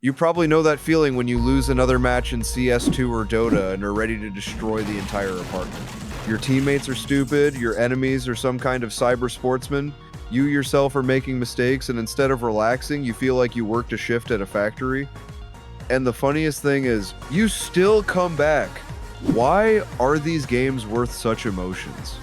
You probably know that feeling when you lose another match in CS2 or Dota and are ready to destroy the entire apartment. Your teammates are stupid, your enemies are some kind of cyber sportsman, you yourself are making mistakes, and instead of relaxing, you feel like you worked a shift at a factory. And the funniest thing is, you still come back. Why are these games worth such emotions?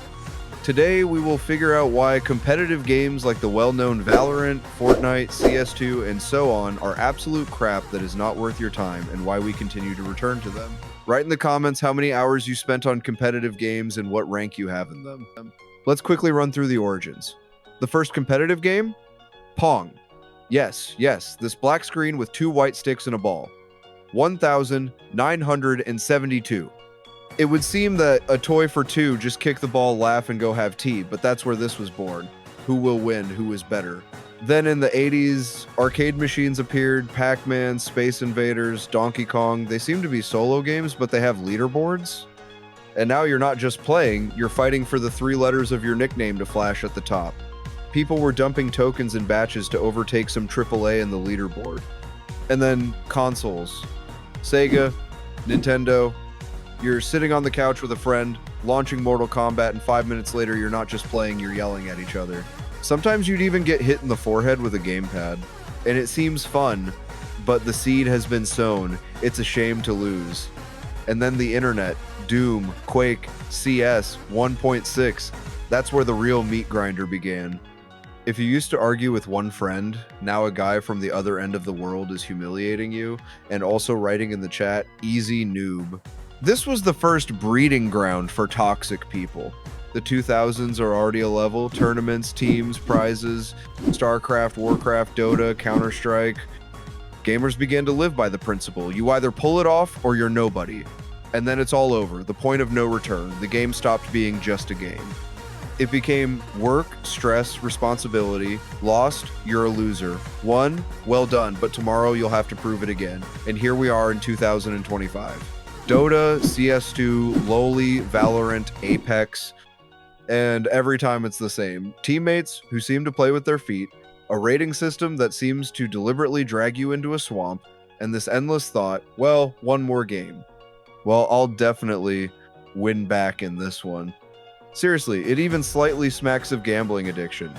Today, we will figure out why competitive games like the well-known Valorant, Fortnite, CS2, and so on are absolute crap that is not worth your time, and why we continue to return to them. Write in the comments how many hours you spent on competitive games and what rank you have in them. Let's quickly run through the origins. The first competitive game? Pong. Yes, this black screen with 2 white sticks and a ball. 1,972. It would seem that a toy for 2, just kick the ball, laugh, and go have tea, but that's where this was born. Who will win? Who is better? Then in the 80s, arcade machines appeared, Pac-Man, Space Invaders, Donkey Kong. They seem to be solo games, but they have leaderboards. And now you're not just playing, you're fighting for the 3 letters of your nickname to flash at the top. People were dumping tokens in batches to overtake some AAA in the leaderboard. And then consoles. Sega, Nintendo. You're sitting on the couch with a friend, launching Mortal Kombat, and 5 minutes later you're not just playing, you're yelling at each other. Sometimes you'd even get hit in the forehead with a gamepad. And it seems fun, but the seed has been sown. It's a shame to lose. And then the internet, Doom, Quake, CS 1.6. That's where the real meat grinder began. If you used to argue with one friend, now a guy from the other end of the world is humiliating you, and also writing in the chat, easy noob. This was the first breeding ground for toxic people. The 2000s are already a level, tournaments, teams, prizes, StarCraft, Warcraft, Dota, Counter-Strike. Gamers began to live by the principle, you either pull it off or you're nobody. And then it's all over, the point of no return. The game stopped being just a game. It became work, stress, responsibility. Lost, you're a loser. Won, well done, but tomorrow you'll have to prove it again. And here we are in 2025. Dota, CS2, Loli, Valorant, Apex, and every time it's the same. Teammates who seem to play with their feet, a rating system that seems to deliberately drag you into a swamp, and this endless thought, well, one more game. Well, I'll definitely win back in this one. Seriously, it even slightly smacks of gambling addiction.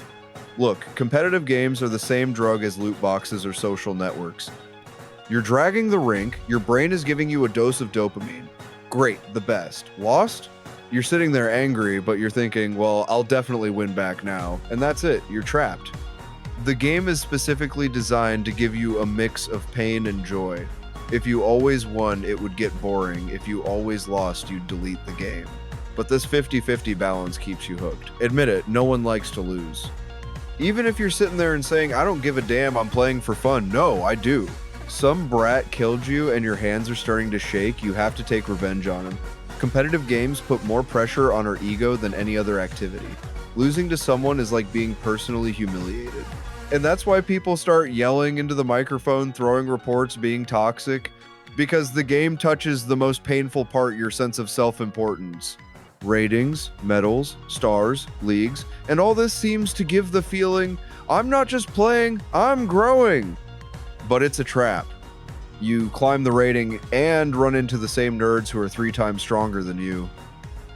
Look, competitive games are the same drug as loot boxes or social networks. You're dragging the rink, your brain is giving you a dose of dopamine. Great, the best. Lost? You're sitting there angry, but you're thinking, well, I'll definitely win back now. And that's it, you're trapped. The game is specifically designed to give you a mix of pain and joy. If you always won, it would get boring. If you always lost, you'd delete the game. But this 50-50 balance keeps you hooked. Admit it, no one likes to lose. Even if you're sitting there and saying, I don't give a damn, I'm playing for fun. No, I do. Some brat killed you and your hands are starting to shake, you have to take revenge on him. Competitive games put more pressure on our ego than any other activity. Losing to someone is like being personally humiliated. And that's why people start yelling into the microphone, throwing reports, being toxic, because the game touches the most painful part, your sense of self-importance. Ratings, medals, stars, leagues, and all this seems to give the feeling, I'm not just playing, I'm growing. But it's a trap. You climb the rating and run into the same nerds who are 3 times stronger than you.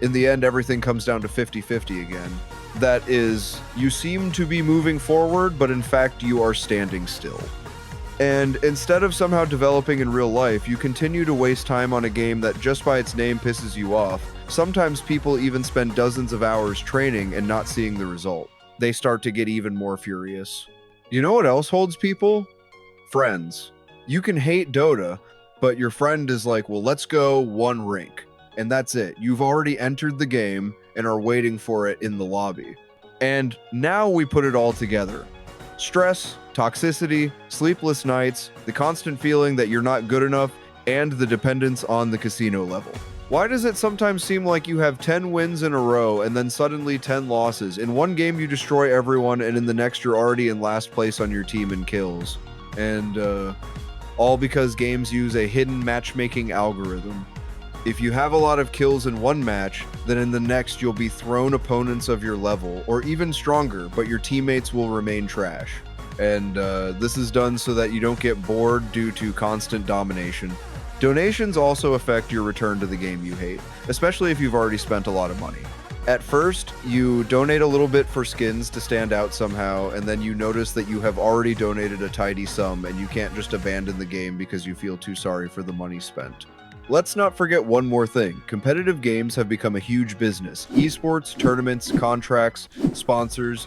In the end, everything comes down to 50-50 again. That is, you seem to be moving forward, but in fact you are standing still. And instead of somehow developing in real life, you continue to waste time on a game that just by its name pisses you off. Sometimes people even spend dozens of hours training and not seeing the result. They start to get even more furious. You know what else holds people? Friends. You can hate Dota, but your friend is like, well, let's go one rink. And that's it. You've already entered the game and are waiting for it in the lobby. And now we put it all together. Stress, toxicity, sleepless nights, the constant feeling that you're not good enough, and the dependence on the casino level. Why does it sometimes seem like you have 10 wins in a row and then suddenly 10 losses? In one game you destroy everyone and in the next you're already in last place on your team in kills. And all because games use a hidden matchmaking algorithm. If you have a lot of kills in one match, then in the next you'll be thrown opponents of your level, or even stronger, but your teammates will remain trash. And this is done so that you don't get bored due to constant domination. Donations also affect your return to the game you hate, especially if you've already spent a lot of money. At first, you donate a little bit for skins to stand out somehow, and then you notice that you have already donated a tidy sum and you can't just abandon the game because you feel too sorry for the money spent. Let's not forget one more thing. Competitive games have become a huge business. Esports, tournaments, contracts, sponsors,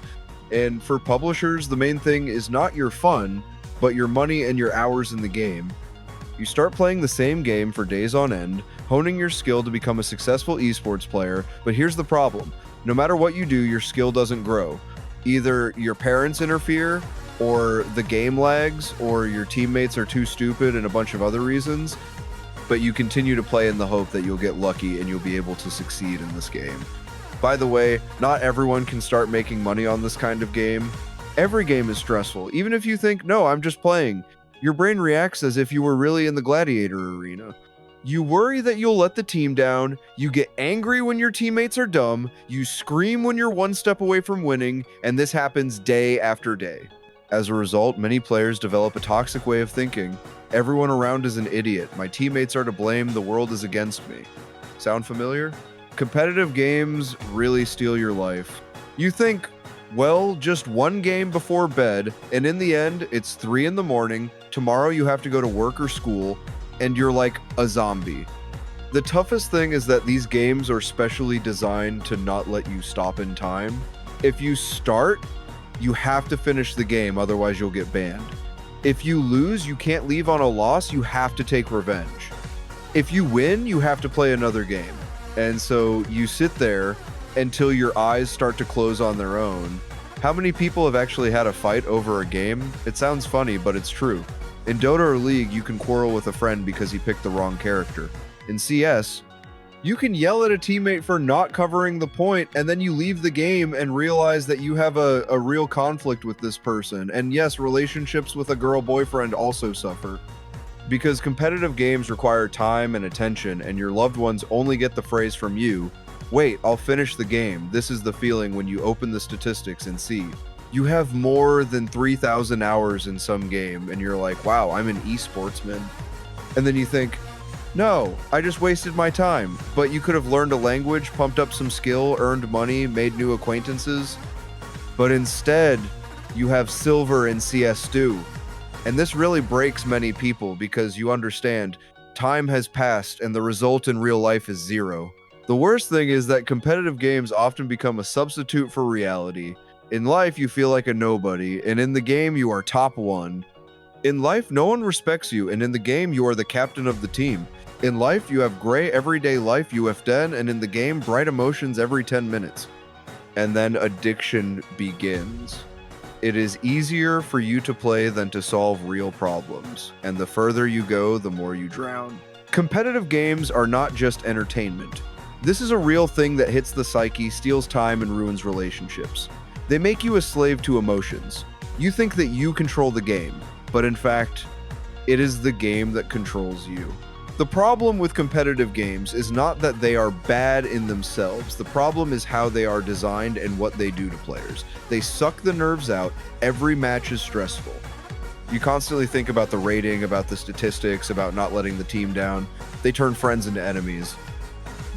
and for publishers, the main thing is not your fun, but your money and your hours in the game. You start playing the same game for days on end, honing your skill to become a successful esports player, but here's the problem. No matter what you do, your skill doesn't grow. Either your parents interfere, or the game lags, or your teammates are too stupid and a bunch of other reasons, but you continue to play in the hope that you'll get lucky and you'll be able to succeed in this game. By the way, not everyone can start making money on this kind of game. Every game is stressful. Even if you think, no, I'm just playing, your brain reacts as if you were really in the gladiator arena. You worry that you'll let the team down, you get angry when your teammates are dumb, you scream when you're one step away from winning, and this happens day after day. As a result, many players develop a toxic way of thinking. Everyone around is an idiot. My teammates are to blame. The world is against me. Sound familiar? Competitive games really steal your life. You think, well, just one game before bed, and in the end, it's 3 in the morning, tomorrow you have to go to work or school, and you're like a zombie. The toughest thing is that these games are specially designed to not let you stop in time. If you start, you have to finish the game, otherwise you'll get banned. If you lose, you can't leave on a loss, you have to take revenge. If you win, you have to play another game. And so you sit there until your eyes start to close on their own. How many people have actually had a fight over a game? It sounds funny, but it's true. In Dota or League, you can quarrel with a friend because he picked the wrong character. In CS, you can yell at a teammate for not covering the point, and then you leave the game and realize that you have a real conflict with this person. And yes, relationships with a girl boyfriend also suffer. Because competitive games require time and attention, and your loved ones only get the phrase from you, "Wait, I'll finish the game." This is the feeling when you open the statistics and see you have more than 3,000 hours in some game, and you're like, wow, I'm an esportsman. And then you think, no, I just wasted my time. But you could have learned a language, pumped up some skill, earned money, made new acquaintances. But instead, you have silver in CS2. And this really breaks many people because you understand time has passed and the result in real life is 0. The worst thing is that competitive games often become a substitute for reality. In life, you feel like a nobody, and in the game, you are top 1. In life, no one respects you, and in the game, you are the captain of the team. In life, you have gray everyday life you have done, and in the game, bright emotions every 10 minutes. And then addiction begins. It is easier for you to play than to solve real problems, and the further you go, the more you drown. Competitive games are not just entertainment. This is a real thing that hits the psyche, steals time, and ruins relationships. They make you a slave to emotions. You think that you control the game, but in fact, it is the game that controls you. The problem with competitive games is not that they are bad in themselves. The problem is how they are designed and what they do to players. They suck the nerves out. Every match is stressful. You constantly think about the rating, about the statistics, about not letting the team down. They turn friends into enemies.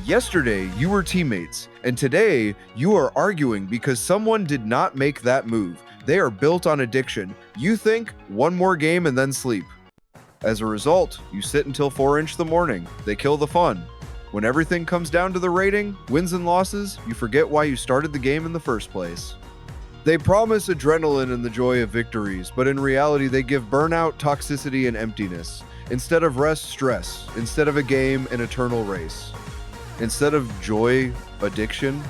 Yesterday, you were teammates, and today, you are arguing because someone did not make that move. They are built on addiction. You think, one more game and then sleep. As a result, you sit until 4-inch the morning. They kill the fun. When everything comes down to the rating, wins and losses, you forget why you started the game in the first place. They promise adrenaline and the joy of victories, but in reality, they give burnout, toxicity, and emptiness. Instead of rest, stress. Instead of a game, an eternal race. Instead of joy, addiction.